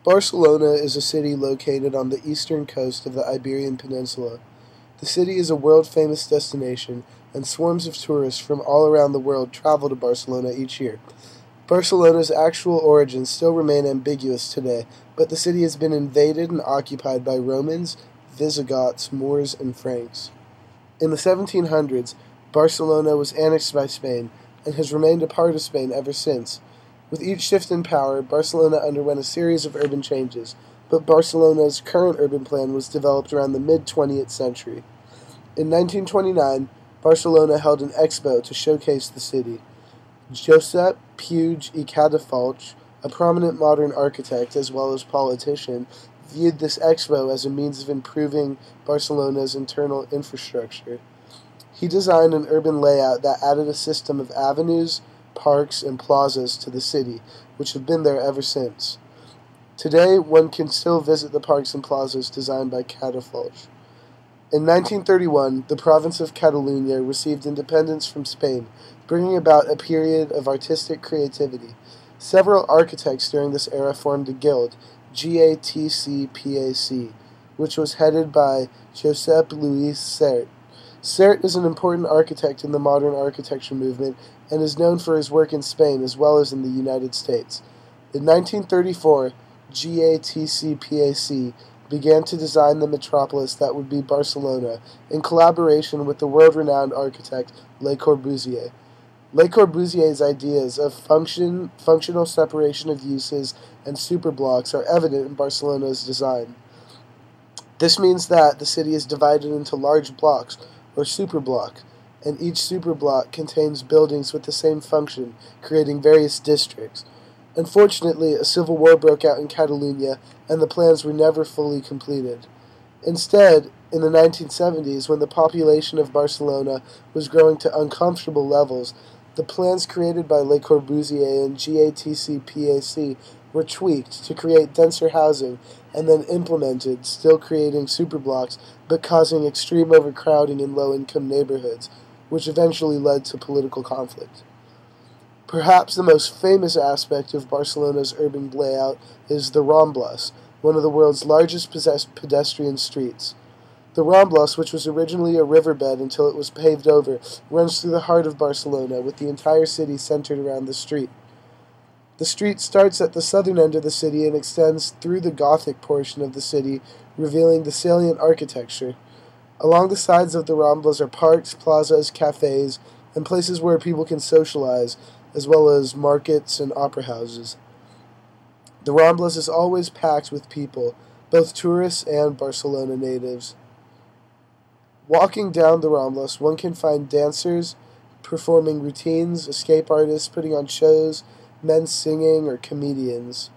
Barcelona is a city located on the eastern coast of the Iberian Peninsula. The city is a world-famous destination, and swarms of tourists from all around the world travel to Barcelona each year. Barcelona's actual origins still remain ambiguous today, but the city has been invaded and occupied by Romans, Visigoths, Moors, and Franks. In the 1700s, Barcelona was annexed by Spain and has remained a part of Spain ever since. With each shift in power, Barcelona underwent a series of urban changes, but Barcelona's current urban plan was developed around the mid-20th century. In 1929, Barcelona held an expo to showcase the city. Josep Puig i Cadafalch, a prominent modern architect as well as politician, viewed this expo as a means of improving Barcelona's internal infrastructure. He designed an urban layout that added a system of avenues, parks, and plazas to the city, which have been there ever since. Today, one can still visit the parks and plazas designed by Cadafalch. In 1931, the province of Catalonia received independence from Spain, bringing about a period of artistic creativity. Several architects during this era formed a guild, GATC-PAC, which was headed by Josep Lluís Sert. Sert is an important architect in the modern architecture movement and is known for his work in Spain as well as in the United States. In 1934, GATC-PAC began to design the metropolis that would be Barcelona, in collaboration with the world-renowned architect Le Corbusier. Le Corbusier's ideas of functional separation of uses, and superblocks are evident in Barcelona's design. This means that the city is divided into large blocks, or superblock, and each superblock contains buildings with the same function, creating various districts. Unfortunately, a civil war broke out in Catalonia, and the plans were never fully completed. Instead, in the 1970s, when the population of Barcelona was growing to uncomfortable levels, the plans created by Le Corbusier and GATC-PAC were tweaked to create denser housing and then implemented, still creating superblocks but causing extreme overcrowding in low-income neighborhoods, which eventually led to political conflict. Perhaps the most famous aspect of Barcelona's urban layout is the Ramblas, one of the world's largest pedestrian streets. The Ramblas, which was originally a riverbed until it was paved over, runs through the heart of Barcelona, with the entire city centered around the street. The street starts at the southern end of the city and extends through the Gothic portion of the city, revealing the salient architecture. Along the sides of the Ramblas are parks, plazas, cafes, and places where people can socialize, as well as markets and opera houses. The Ramblas is always packed with people, both tourists and Barcelona natives. Walking down the Ramblas, one can find dancers performing routines, escape artists putting on shows, men singing, or comedians.